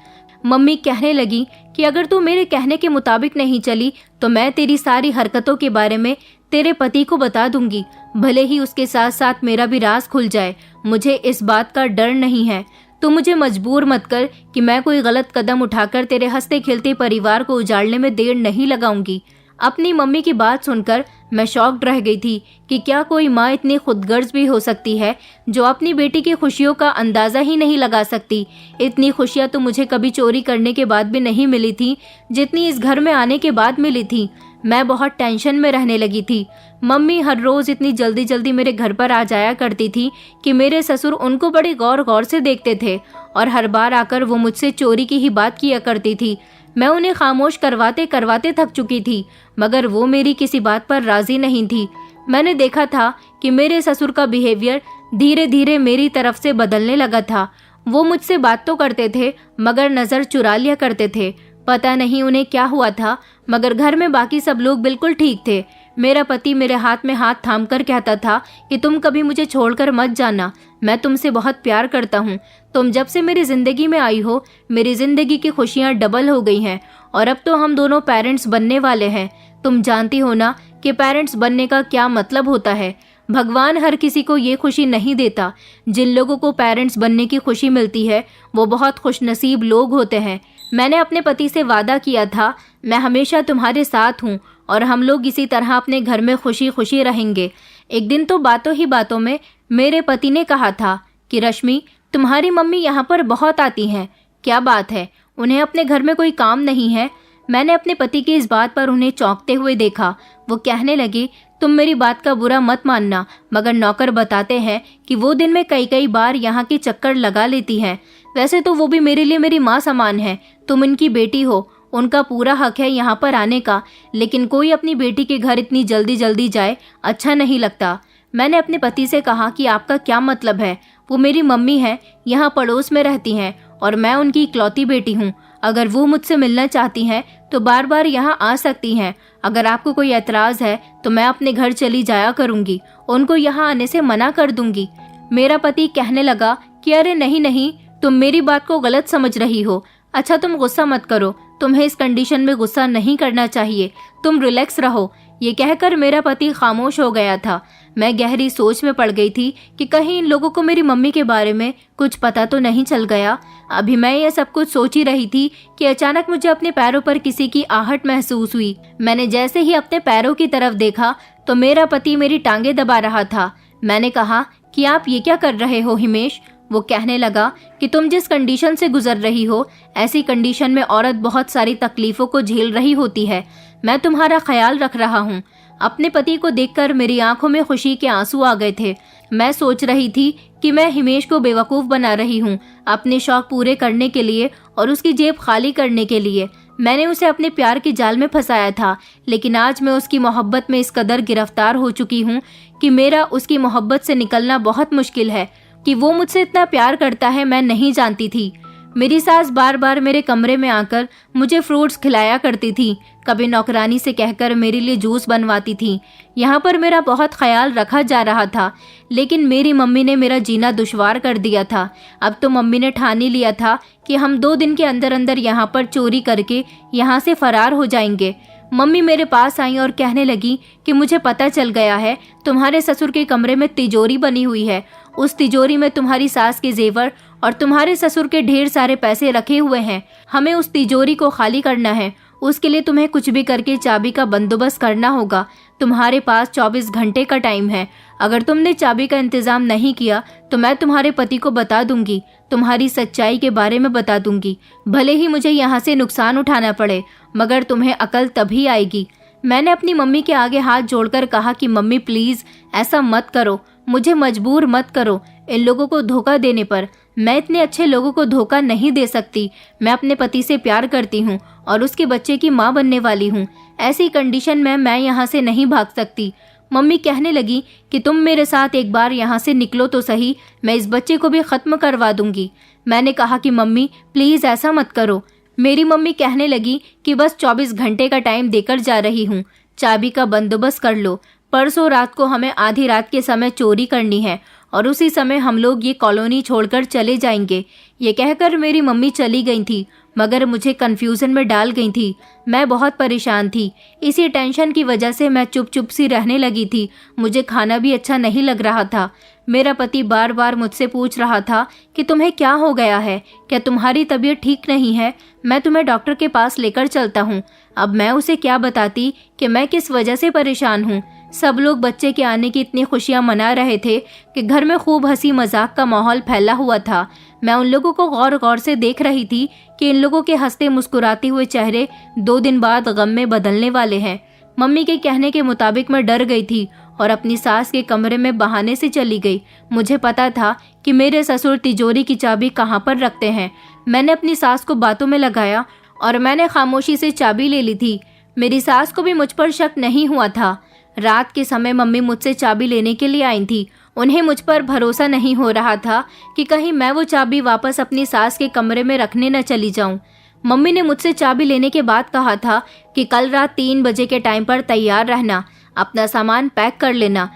मम्मी कहने लगी कि अगर तू मेरे कहने के मुताबिक नहीं चली तो मैं तेरी सारी हरकतों के बारे में तेरे पति को बता दूंगी, भले ही उसके साथ साथ मेरा भी राज खुल जाए। मुझे इस बात का डर नहीं है। तू मुझे मजबूर मत कर कि मैं कोई गलत कदम उठाकर तेरे हंसते खेलते परिवार को उजाड़ने में देर नहीं लगाऊंगी। अपनी मम्मी की बात सुनकर मैं शॉक्ड रह गई थी कि क्या कोई माँ इतनी खुदगर्ज भी हो सकती है जो अपनी बेटी की खुशियों का अंदाजा ही नहीं लगा सकती। इतनी खुशियाँ तो मुझे कभी चोरी करने के बाद भी नहीं मिली थी जितनी इस घर में आने के बाद मिली थी। मैं बहुत टेंशन में रहने लगी थी। मम्मी हर रोज इतनी जल्दी जल्दी मेरे घर पर आ जाया करती थी कि मेरे ससुर उनको बड़े गौर गौर से देखते थे और हर बार आकर वो मुझसे चोरी की ही बात किया करती थी। मैं उन्हें खामोश करवाते करवाते थक चुकी थी, मगर वो मेरी किसी बात पर राजी नहीं थी। मैंने देखा था कि मेरे ससुर का बिहेवियर धीरे धीरे मेरी तरफ से बदलने लगा था। वो मुझसे बात तो करते थे मगर नजर चुरा लिया करते थे। पता नहीं उन्हें क्या हुआ था, मगर घर में बाकी सब लोग बिल्कुल ठीक थे। मेरा पति मेरे हाथ में हाथ थाम कर कहता था कि तुम कभी मुझे छोड़कर मत जाना, मैं तुमसे बहुत प्यार करता हूँ। तुम जब से मेरी जिंदगी में आई हो, मेरी जिंदगी की खुशियाँ डबल हो गई हैं और अब तो हम दोनों पेरेंट्स बनने वाले हैं। तुम जानती हो ना कि पेरेंट्स बनने का क्या मतलब होता है। भगवान हर किसी को ये खुशी नहीं देता। जिन लोगों को पेरेंट्स बनने की खुशी मिलती है वो बहुत खुशनसीब लोग होते हैं। मैंने अपने पति से वादा किया था, मैं हमेशा तुम्हारे साथ हूँ और हम लोग इसी तरह अपने घर में खुशी खुशी रहेंगे। एक दिन तो बातों ही बातों में मेरे पति ने कहा था कि रश्मि, तुम्हारी मम्मी यहाँ पर बहुत आती हैं, क्या बात है, उन्हें अपने घर में कोई काम नहीं है? मैंने अपने पति की इस बात पर उन्हें चौंकते हुए देखा। वो कहने लगी, तुम मेरी बात का बुरा मत मानना, मगर नौकर बताते हैं कि वो दिन में कई कई बार यहाँ के चक्कर लगा लेती हैं। वैसे तो वो भी मेरे लिए मेरी माँ समान है, तुम इनकी बेटी हो, उनका पूरा हक है यहाँ पर आने का, लेकिन कोई अपनी बेटी के घर इतनी जल्दी जल्दी जाए अच्छा नहीं लगता। मैंने अपने पति से कहा कि आपका क्या मतलब है? वो मेरी मम्मी है, यहाँ पड़ोस में रहती हैं और मैं उनकी इकलौती बेटी हूँ। अगर वो मुझसे मिलना चाहती हैं तो बार बार यहाँ आ सकती हैं। अगर आपको कोई एतराज़ है तो मैं अपने घर चली जाया करूँगी, उनको यहाँ आने से मना कर दूंगी। मेरा पति कहने लगा कि अरे नहीं नहीं, तुम मेरी बात को गलत समझ रही हो। अच्छा तुम गुस्सा मत करो, तुम्हें इस कंडीशन में गुस्सा नहीं करना चाहिए, तुम रिलैक्स रहो। ये कहकर मेरा पति खामोश हो गया था। मैं गहरी सोच में पड़ गई थी कि कहीं इन लोगों को मेरी मम्मी के बारे में कुछ पता तो नहीं चल गया। अभी मैं ये सब कुछ सोच ही रही थी कि अचानक मुझे अपने पैरों पर किसी की आहट महसूस हुई। मैंने जैसे ही अपने पैरों की तरफ देखा तो मेरा पति मेरी टांगे दबा रहा था। मैंने कहा कि आप ये क्या कर रहे हो हिमेश? वो कहने लगा कि तुम जिस कंडीशन से गुजर रही हो, ऐसी कंडीशन में औरत बहुत सारी तकलीफों को झेल रही होती है। मैं तुम्हारा ख्याल रख रहा हूँ। अपने पति को देखकर मेरी आंखों में खुशी के आंसू आ गए थे। मैं सोच रही थी कि मैं हिमेश को बेवकूफ़ बना रही हूँ अपने शौक पूरे करने के लिए और उसकी जेब खाली करने के लिए। मैंने उसे अपने प्यार के जाल में फंसाया था, लेकिन आज मैं उसकी मोहब्बत में इस कदर गिरफ्तार हो चुकी हूँ कि मेरा उसकी मोहब्बत से निकलना बहुत मुश्किल है। कि वो मुझसे इतना प्यार करता है मैं नहीं जानती थी। मेरी सास बार बार मेरे कमरे में आकर मुझे फ्रूट्स खिलाया करती थी, कभी नौकरानी से कहकर मेरे लिए जूस बनवाती थी। यहाँ पर मेरा बहुत ख्याल रखा जा रहा था, लेकिन मेरी मम्मी ने मेरा जीना दुश्वार कर दिया था। अब तो मम्मी ने ठान ही लिया था कि हम 2 दिन के अंदर अंदर यहाँ पर चोरी करके यहाँ से फरार हो जाएंगे। मम्मी मेरे पास आई और कहने लगी कि मुझे पता चल गया है, तुम्हारे ससुर के कमरे में तिजोरी बनी हुई है। उस तिजोरी में तुम्हारी सास के जेवर और तुम्हारे ससुर के ढेर सारे पैसे रखे हुए हैं। हमें उस तिजोरी को खाली करना है। उसके लिए तुम्हें कुछ भी करके चाबी का बंदोबस्त करना होगा। तुम्हारे पास 24 घंटे का टाइम है। अगर तुमने चाबी का इंतजाम नहीं किया तो मैं तुम्हारे पति को बता दूंगी, तुम्हारी सच्चाई के बारे में बता दूंगी। भले ही मुझे यहाँ से नुकसान उठाना पड़े, मगर तुम्हें अकल तभी आएगी। मैंने अपनी मम्मी के आगे हाथ जोड़कर कहा कि मम्मी प्लीज ऐसा मत करो, मुझे मजबूर मत करो इन लोगों को धोखा देने पर। मैं इतने अच्छे लोगों को धोखा नहीं दे सकती। मैं अपने पति से प्यार करती हूँ और उसके बच्चे की माँ बनने वाली हूँ। ऐसी कंडीशन में मैं यहाँ से नहीं भाग सकती। मम्मी कहने लगी कि तुम मेरे साथ एक बार यहाँ से निकलो तो सही, मैं इस बच्चे को भी खत्म करवा दूंगी। मैंने कहा कि मम्मी प्लीज ऐसा मत करो। मेरी मम्मी कहने लगी कि बस 24 घंटे का टाइम देकर जा रही हूँ, चाबी का बंदोबस्त कर लो। परसों रात को हमें आधी रात के समय चोरी करनी है और उसी समय हम लोग ये कॉलोनी छोड़कर चले जाएंगे। ये कहकर मेरी मम्मी चली गई थी, मगर मुझे कंफ्यूजन में डाल गई थी। मैं बहुत परेशान थी। इसी टेंशन की वजह से मैं चुप चुप सी रहने लगी थी। मुझे खाना भी अच्छा नहीं लग रहा था। मेरा पति बार बार मुझसे पूछ रहा था कि तुम्हें क्या हो गया है, क्या तुम्हारी तबीयत ठीक नहीं है? मैं तुम्हें डॉक्टर के पास लेकर चलता हूँ। अब मैं उसे क्या बताती कि मैं किस वजह से परेशान हूँ। सब लोग बच्चे के आने की इतनी खुशियाँ मना रहे थे कि घर में खूब हंसी मजाक का माहौल फैला हुआ था। मैं उन लोगों को गौर गौर से देख रही थी कि इन लोगों के हंसते मुस्कुराते हुए चेहरे 2 दिन बाद गम में बदलने वाले हैं। मम्मी के कहने के मुताबिक मैं डर गई थी और अपनी सास के कमरे में बहाने से चली गई। मुझे पता था कि मेरे ससुर तिजोरी की चाबी कहाँ पर रखते हैं। मैंने अपनी सास को बातों में लगाया और मैंने खामोशी से चाबी ले ली थी। मेरी सास को भी मुझ पर शक नहीं हुआ था। रात के समय मम्मी मुझसे चाबी लेने के लिए आई थी। उन्हें मुझ पर भरोसा नहीं हो रहा था कि कहीं मैं वो चाबी वापस अपनी सास के कमरे में रखने न चली जाऊं। मम्मी ने मुझसे चाबी लेने के बाद कहा था कि कल रात 3 बजे के टाइम पर तैयार रहना, अपना सामान पैक कर लेना,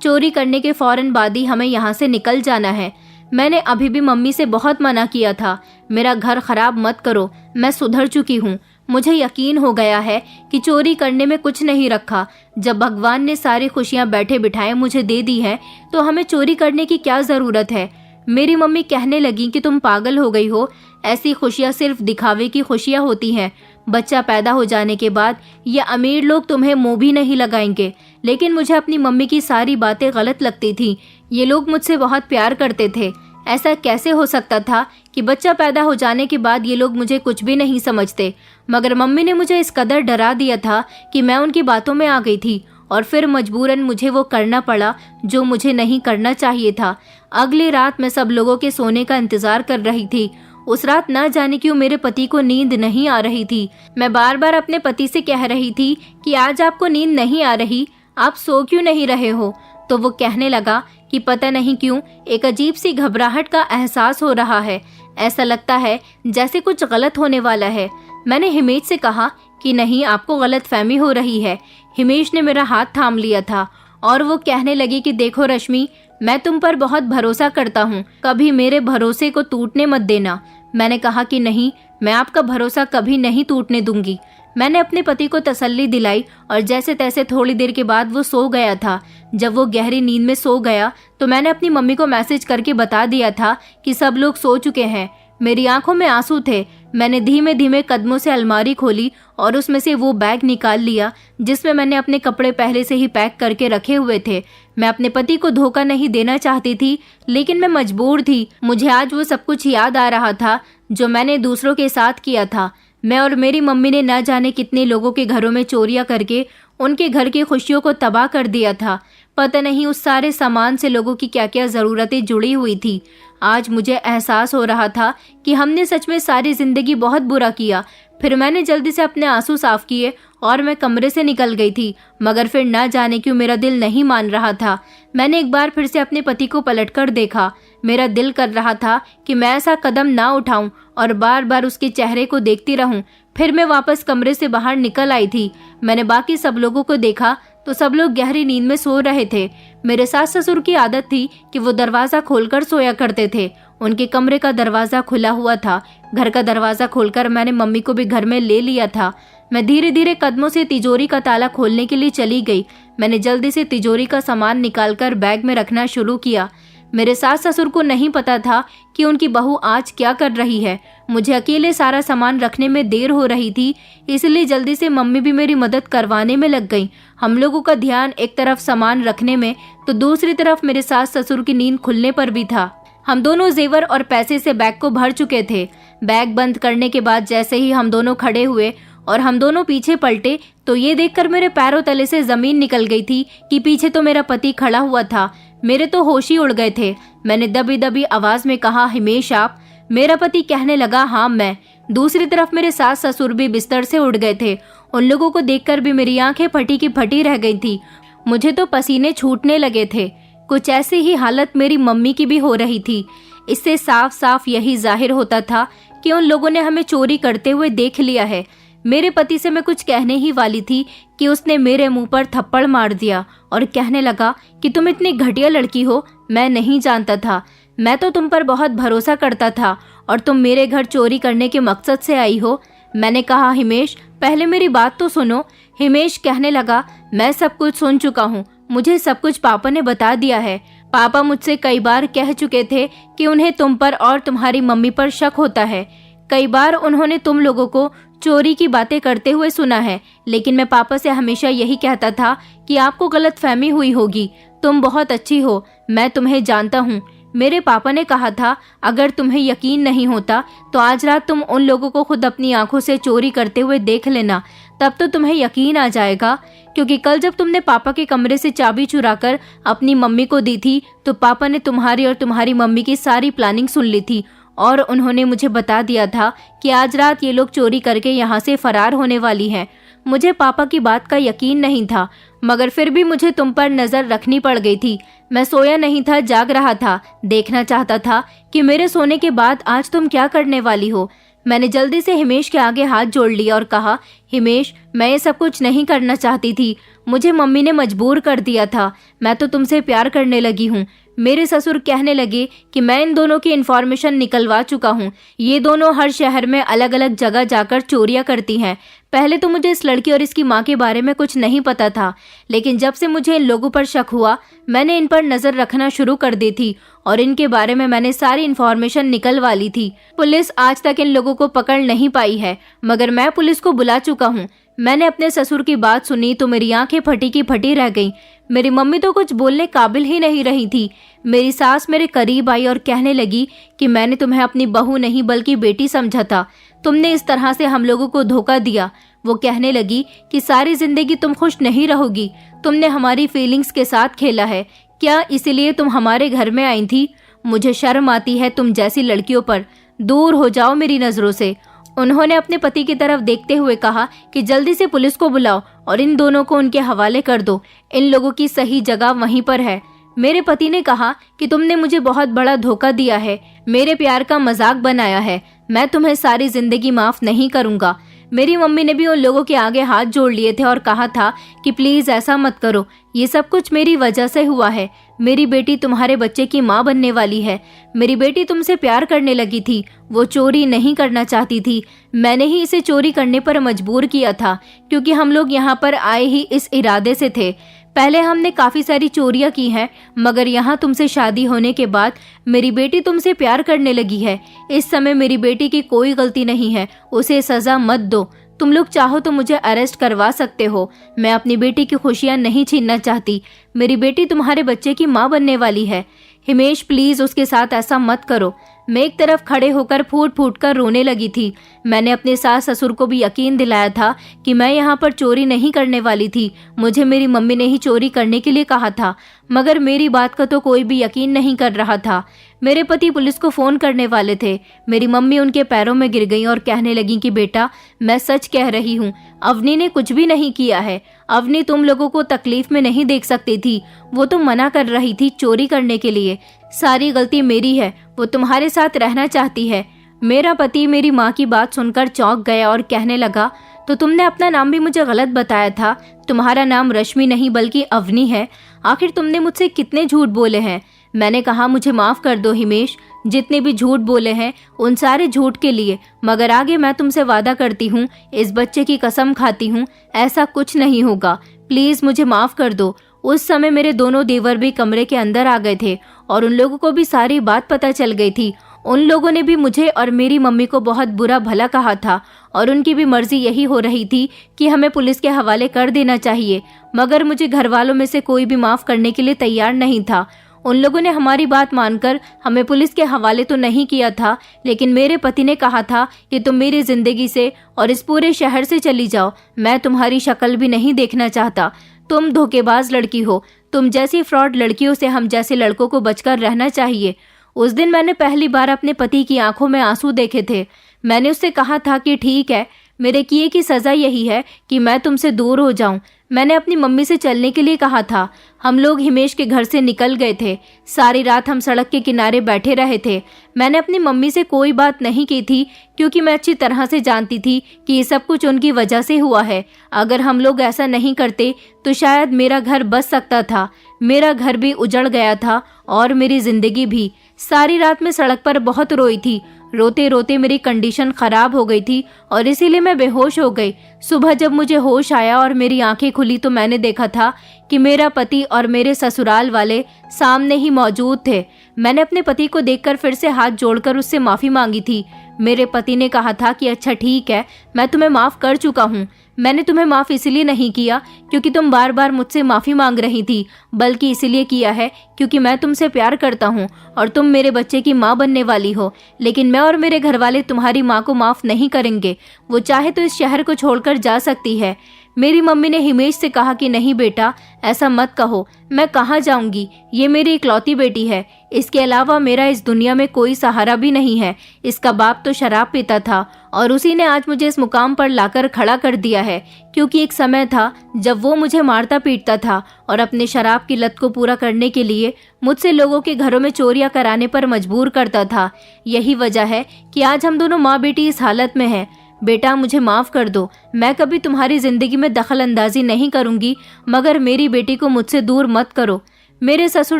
चोरी करने के फौरन बाद ही हमें यहाँ से निकल जाना है। मैंने अभी भी मम्मी से बहुत मना किया था, मेरा घर खराब मत करो, मैं सुधर चुकी हूँ। मुझे यकीन हो गया है कि चोरी करने में कुछ नहीं रखा। जब भगवान ने सारी खुशियाँ बैठे बिठाए मुझे दे दी है तो हमें चोरी करने की क्या ज़रूरत है। मेरी मम्मी कहने लगी कि तुम पागल हो गई हो, ऐसी खुशियाँ सिर्फ दिखावे की खुशियाँ होती हैं। बच्चा पैदा हो जाने के बाद ये अमीर लोग तुम्हें मुंह भी नहीं लगाएंगे। लेकिन मुझे अपनी मम्मी की सारी बातें गलत लगती थी। ये लोग मुझसे बहुत प्यार करते थे। ऐसा कैसे हो सकता था कि बच्चा पैदा हो जाने के बाद ये लोग मुझे कुछ भी नहीं समझते। मगर मम्मी ने मुझे इस कदर डरा दिया था कि मैं उनकी बातों में आ गई थी और फिर मजबूरन मुझे वो करना पड़ा जो मुझे नहीं करना चाहिए था। अगली रात मैं सब लोगों के सोने का इंतजार कर रही थी। उस रात न जाने क्यों मेरे पति को नींद नहीं आ रही थी। मैं बार बार अपने पति से कह रही थी कि आज आपको नींद नहीं आ रही, आप सो क्यों नहीं रहे हो। तो वो कहने लगा कि पता नहीं क्यों एक अजीब सी घबराहट का एहसास हो रहा है, ऐसा लगता है जैसे कुछ गलत होने वाला है। मैंने हिमेश से कहा कि नहीं, आपको गलत फहमी हो रही है। हिमेश ने मेरा हाथ थाम लिया था और वो कहने लगी कि देखो रश्मि, मैं तुम पर बहुत भरोसा करता हूँ, कभी मेरे भरोसे को टूटने मत देना। मैंने कहा कि नहीं, मैं आपका भरोसा कभी नहीं टूटने दूंगी। मैंने अपने पति को तसल्ली दिलाई और जैसे तैसे थोड़ी देर के बाद वो सो गया था। जब वो गहरी नींद में सो गया तो मैंने अपनी मम्मी को मैसेज करके बता दिया था कि सब लोग सो चुके हैं। मेरी आंखों में आंसू थे। मैंने धीमे धीमे कदमों से अलमारी खोली और उसमें से वो बैग निकाल लिया जिसमें मैंने अपने कपड़े पहले से ही पैक करके रखे हुए थे। मैं अपने पति को धोखा नहीं देना चाहती थी, लेकिन मैं मजबूर थी। मुझे आज वो सब कुछ याद आ रहा था जो मैंने दूसरों के साथ किया था। मैं और मेरी मम्मी ने न जाने कितने लोगों के घरों में चोरियां करके उनके घर की खुशियों को तबाह कर दिया था। पता नहीं उस सारे सामान से लोगों की क्या क्या ज़रूरतें जुड़ी हुई थी। आज मुझे एहसास हो रहा था कि हमने सच में सारी ज़िंदगी बहुत बुरा किया। फिर मैंने जल्दी से अपने आंसू साफ किए और मैं कमरे से निकल गई थी। मगर फिर न जाने क्यों मेरा दिल नहीं मान रहा था। मैंने एक बार फिर से अपने पति को पलटकर देखा। मेरा दिल कर रहा था कि मैं ऐसा कदम ना उठाऊं और बार बार उसके चेहरे को देखती रहूं। फिर मैं वापस कमरे से बाहर निकल आई थी। मैंने बाकी सब लोगों को देखा तो सब लोग गहरी नींद में सो रहे थे। मेरे सास ससुर की आदत थी कि वो दरवाज़ा खोलकर सोया करते थे। उनके कमरे का दरवाज़ा खुला हुआ था। घर का दरवाज़ा खोलकर मैंने मम्मी को भी घर में ले लिया था। मैं धीरे धीरे कदमों से तिजोरी का ताला खोलने के लिए चली गई। मैंने जल्दी से तिजोरी का सामान निकालकर बैग में रखना शुरू किया। मेरे सास ससुर को नहीं पता था कि उनकी बहू आज क्या कर रही है। मुझे अकेले सारा सामान रखने में देर हो रही थी, इसलिए जल्दी से मम्मी भी मेरी मदद करवाने में लग गई। हम लोगों का ध्यान एक तरफ सामान रखने में तो दूसरी तरफ मेरे सास ससुर की नींद खुलने पर भी था। हम दोनों जेवर और पैसे से बैग को भर चुके थे। बैग बंद करने के बाद जैसे ही हम दोनों खड़े हुए और हम दोनों पीछे पलटे तो ये देखकर मेरे पैरों तले से जमीन निकल गई थी कि पीछे तो मेरा पति खड़ा हुआ था। मेरे तो होश ही उड़ गए थे। मैंने दबी दबी आवाज में कहा, हिमेश आप? मेरा पति कहने लगा, हाँ मैं। दूसरी तरफ मेरे सास ससुर भी बिस्तर से उठ गए थे। उन लोगों को देखकर भी मेरी आंखें फटी की फटी रह गई थी। मुझे तो पसीने छूटने लगे थे। कुछ ऐसी ही हालत मेरी मम्मी की भी हो रही थी। इससे साफ साफ यही जाहिर होता था कि उन लोगों ने हमें चोरी करते हुए देख लिया है। मेरे पति से मैं कुछ कहने ही वाली थी कि उसने मेरे मुंह पर थप्पड़ मार दिया और कहने लगा कि तुम इतनी घटिया लड़की हो, मैं नहीं जानता था। मैं तो तुम पर बहुत भरोसा करता था और तुम मेरे घर चोरी करने के मकसद से आई हो। मैंने कहा, हिमेश पहले मेरी बात तो सुनो। हिमेश कहने लगा, मैं सब कुछ सुन चुका हूँ, मुझे सब कुछ पापा ने बता दिया है। पापा मुझसे कई बार कह चुके थे कि उन्हें तुम पर और तुम्हारी मम्मी पर शक होता है। कई बार उन्होंने तुम लोगों को चोरी की बातें करते हुए सुना है, लेकिन मैं पापा से हमेशा यही कहता था कि आपको गलतफहमी हुई होगी। तुम बहुत अच्छी हो, मैं तुम्हें जानता हूँ। मेरे पापा ने कहा था अगर तुम्हें यकीन नहीं होता तो आज रात तुम उन लोगों को खुद अपनी आंखों से चोरी करते हुए देख लेना, तब तो तुम्हें यकीन आ जाएगा। क्योंकि कल जब तुमने पापा के कमरे से चाबी चुराकर अपनी मम्मी को दी थी तो पापा ने तुम्हारी और तुम्हारी मम्मी की सारी प्लानिंग सुन ली थी और उन्होंने मुझे बता दिया था कि आज रात ये लोग चोरी करके यहाँ से फरार होने वाली हैं। मुझे पापा की बात का यकीन नहीं था, मगर फिर भी मुझे तुम पर नजर रखनी पड़ गई थी। मैं सोया नहीं था, जाग रहा था, देखना चाहता था कि मेरे सोने के बाद आज तुम क्या करने वाली हो। मैंने जल्दी से हिमेश के आगे हाथ जोड़ लिया और कहा, हिमेश, मैं ये सब कुछ नहीं करना चाहती थी, मुझे मम्मी ने मजबूर कर दिया था, मैं तो तुमसे प्यार करने लगी हूँ। मेरे ससुर कहने लगे कि मैं इन दोनों की इन्फॉर्मेशन निकलवा चुका हूँ, ये दोनों हर शहर में अलग अलग जगह जाकर चोरियां करती हैं। पहले तो मुझे इस लड़की और इसकी माँ के बारे में कुछ नहीं पता था, लेकिन जब से मुझे इन लोगों पर शक हुआ मैंने इन पर नजर रखना शुरू कर दी थी और इनके बारे में मैंने सारी इन्फॉर्मेशन निकलवा ली थी। पुलिस आज तक इन लोगों को पकड़ नहीं पाई है, मगर मैं पुलिस को बुला चुका हूँ। मैंने अपने ससुर की बात सुनी तो मेरी आंखें फटी की फटी रह गईं। मेरी मम्मी तो कुछ बोलने काबिल ही नहीं रही थी। मेरी सास मेरे करीब आई और कहने लगी कि मैंने तुम्हें अपनी बहू नहीं बल्कि बेटी समझा था, तुमने इस तरह से हम लोगों को धोखा दिया। वो कहने लगी कि सारी जिंदगी तुम खुश नहीं रहोगी, तुमने हमारी फीलिंग्स के साथ खेला है, क्या इसीलिए तुम हमारे घर में आई थी? मुझे शर्म आती है तुम जैसी लड़कियों पर, दूर हो जाओ मेरी नजरों से। उन्होंने अपने पति की तरफ देखते हुए कहा कि जल्दी से पुलिस को बुलाओ और इन दोनों को उनके हवाले कर दो, इन लोगों की सही जगह वहीं पर है। मेरे पति ने कहा कि तुमने मुझे बहुत बड़ा धोखा दिया है, मेरे प्यार का मजाक बनाया है, मैं तुम्हें सारी जिंदगी माफ नहीं करूंगा। मेरी मम्मी ने भी उन लोगों के आगे हाथ जोड़ लिए थे और कहा था कि प्लीज ऐसा मत करो, ये सब कुछ मेरी वजह से हुआ है। मेरी बेटी तुम्हारे बच्चे की माँ बनने वाली है। मेरी बेटी तुमसे प्यार करने लगी थी, वो चोरी नहीं करना चाहती थी, मैंने ही इसे चोरी करने पर मजबूर किया था, क्योंकि हम लोग यहाँ पर आए ही इस इरादे से थे। पहले हमने काफी सारी चोरियां की हैं, मगर यहाँ तुमसे शादी होने के बाद मेरी बेटी तुमसे प्यार करने लगी है। इस समय मेरी बेटी की कोई गलती नहीं है, उसे सजा मत दो। तुम लोग चाहो तो मुझे अरेस्ट करवा सकते हो, मैं अपनी बेटी की खुशियां नहीं छीनना चाहती। मेरी बेटी तुम्हारे बच्चे की माँ बनने वाली है। हिमेश, प्लीज उसके साथ ऐसा मत करो। मैं एक तरफ खड़े होकर फूट फूट कर रोने लगी थी। मैंने अपने सास ससुर को भी यकीन दिलाया था कि मैं यहाँ पर चोरी नहीं करने वाली थी, मुझे मेरी मम्मी ने ही चोरी करने के लिए कहा था, मगर मेरी बात का तो कोई भी यकीन नहीं कर रहा था। मेरे पति पुलिस को फोन करने वाले थे। मेरी मम्मी उनके पैरों में गिर गई और कहने लगी कि बेटा, मैं सच कह रही हूँ, अवनी ने कुछ भी नहीं किया है। अवनी तुम लोगों को तकलीफ में नहीं देख सकती थी, वो तो मना कर रही थी चोरी करने के लिए। सारी गलती मेरी है, वो तुम्हारे साथ रहना चाहती है। मेरा पति मेरी माँ की बात सुनकर चौंक गया और कहने लगा, तो तुमने अपना नाम भी मुझे गलत बताया था, तुम्हारा नाम रश्मि नहीं बल्कि अवनी है। आखिर तुमने मुझसे कितने झूठ बोले हैं? मैंने कहा, मुझे माफ कर दो हिमेश, जितने भी झूठ बोले हैं उन सारे झूठ के लिए, मगर आगे मैं तुमसे वादा करती हूँ, इस बच्चे की कसम खाती हूँ, ऐसा कुछ नहीं होगा, प्लीज मुझे माफ कर दो। उस समय मेरे दोनों देवर भी कमरे के अंदर आ गए थे और उन लोगों को भी सारी बात पता चल गई थी। उन लोगों ने भी मुझे और मेरी मम्मी को बहुत बुरा भला कहा था और उनकी भी मर्जी यही हो रही थी कि हमें पुलिस के हवाले कर देना चाहिए, मगर मुझे घर वालों में से कोई भी माफ करने के लिए तैयार नहीं था। उन लोगों ने हमारी बात मानकर हमें पुलिस के हवाले तो नहीं किया था, लेकिन मेरे पति ने कहा था कि तुम मेरी जिंदगी से और इस पूरे शहर से चली जाओ, मैं तुम्हारी शक्ल भी नहीं देखना चाहता। तुम धोखेबाज लड़की हो, तुम जैसी फ्रॉड लड़कियों से हम जैसे लड़कों को बचकर रहना चाहिए। उस दिन मैंने पहली बार अपने पति की आंखों में आंसू देखे थे। मैंने उससे कहा था कि ठीक है, मेरे किए की सजा यही है कि मैं तुमसे दूर हो जाऊं। मैंने अपनी मम्मी से चलने के लिए कहा था। हम लोग हिमेश के घर से निकल गए थे। सारी रात हम सड़क के किनारे बैठे रहे थे। मैंने अपनी मम्मी से कोई बात नहीं की थी, क्योंकि मैं अच्छी तरह से जानती थी कि ये सब कुछ उनकी वजह से हुआ है। अगर हम लोग ऐसा नहीं करते तो शायद मेरा घर बच सकता था। मेरा घर भी उजड़ गया था और मेरी जिंदगी भी। सारी रात मैं सड़क पर बहुत रोई थी। रोते रोते मेरी कंडीशन खराब हो गई थी और इसीलिए मैं बेहोश हो गई। सुबह जब मुझे होश आया और मेरी आंखें खुली तो मैंने देखा था कि मेरा पति और मेरे ससुराल वाले सामने ही मौजूद थे। मैंने अपने पति को देखकर फिर से हाथ जोड़कर उससे माफी मांगी थी। मेरे पति ने कहा था कि अच्छा ठीक है, मैं तुम्हें माफ कर चुका हूँ। मैंने तुम्हें माफ़ इसलिए नहीं किया क्योंकि तुम बार बार मुझसे माफ़ी मांग रही थी, बल्कि इसलिए किया है क्योंकि मैं तुमसे प्यार करता हूँ और तुम मेरे बच्चे की माँ बनने वाली हो। लेकिन मैं और मेरे घर वाले तुम्हारी माँ को माफ़ नहीं करेंगे। वो चाहे तो इस शहर को छोड़कर जा सकती है। मेरी मम्मी ने हिमेश से कहा कि नहीं बेटा, ऐसा मत कहो। मैं कहाँ जाऊंगी? ये मेरी इकलौती बेटी है। इसके अलावा मेरा इस दुनिया में कोई सहारा भी नहीं है। इसका बाप तो शराब पीता था और उसी ने आज मुझे इस मुकाम पर लाकर खड़ा कर दिया है, क्योंकि एक समय था जब वो मुझे मारता पीटता था और अपने शराब की लत को पूरा करने के लिए मुझसे लोगों के घरों में चोरियां कराने पर मजबूर करता था। यही वजह है कि आज हम दोनों माँ बेटी इस हालत में हैं। बेटा, मुझे माफ़ कर दो। मैं कभी तुम्हारी ज़िंदगी में दखल अंदाजी नहीं करूँगी, मगर मेरी बेटी को मुझसे दूर मत करो। मेरे ससुर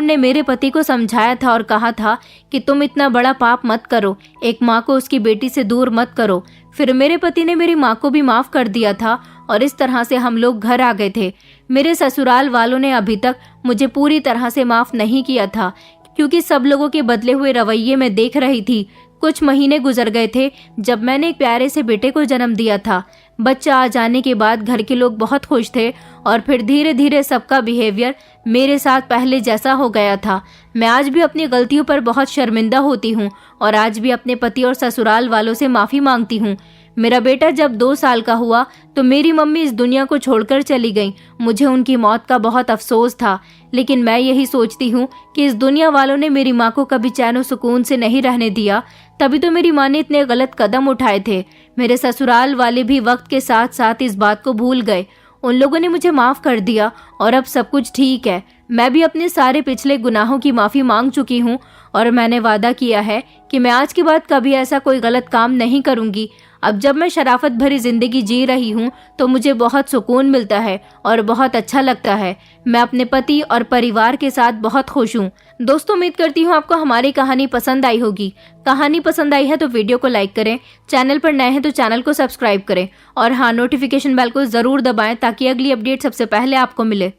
ने मेरे पति को समझाया था और कहा था कि तुम इतना बड़ा पाप मत करो, एक माँ को उसकी बेटी से दूर मत करो। फिर मेरे पति ने मेरी माँ को भी माफ़ कर दिया था और इस तरह से हम लोग घर आ गए थे। मेरे ससुराल वालों ने अभी तक मुझे पूरी तरह से माफ़ नहीं किया था, क्योंकि सब लोगों के बदले हुए रवैये में देख रही थी। कुछ महीने गुजर गए थे जब मैंने एक प्यारे से बेटे को जन्म दिया था। बच्चा आ जाने के बाद घर के लोग बहुत खुश थे और फिर धीरे धीरे सबका बिहेवियर मेरे साथ पहले जैसा हो गया था। मैं आज भी अपनी गलतियों पर बहुत शर्मिंदा होती हूँ और आज भी अपने पति और ससुराल वालों से माफ़ी मांगती हूँ। मेरा बेटा जब 2 साल का हुआ तो मेरी मम्मी इस दुनिया को छोड़कर चली गई। मुझे उनकी मौत का बहुत अफसोस था, लेकिन मैं यही सोचती हूँ कि इस दुनिया वालों ने मेरी माँ को कभी चैन और सुकून से नहीं रहने दिया, तभी तो मेरी माँ ने इतने गलत कदम उठाए थे। मेरे ससुराल वाले भी वक्त के साथ साथ इस बात को भूल गए। उन लोगों ने मुझे माफ़ कर दिया और अब सब कुछ ठीक है। मैं भी अपने सारे पिछले गुनाहों की माफ़ी मांग चुकी हूँ और मैंने वादा किया है कि मैं आज के बाद कभी ऐसा कोई गलत काम नहीं करूँगी। अब जब मैं शराफत भरी जिंदगी जी रही हूँ तो मुझे बहुत सुकून मिलता है और बहुत अच्छा लगता है। मैं अपने पति और परिवार के साथ बहुत खुश हूँ। दोस्तों, उम्मीद करती हूँ आपको हमारी कहानी पसंद आई होगी। कहानी पसंद आई है तो वीडियो को लाइक करें, चैनल पर नए हैं तो चैनल को सब्सक्राइब करें और हाँ, नोटिफिकेशन बेल को ज़रूर दबाएं ताकि अगली अपडेट सबसे पहले आपको मिले।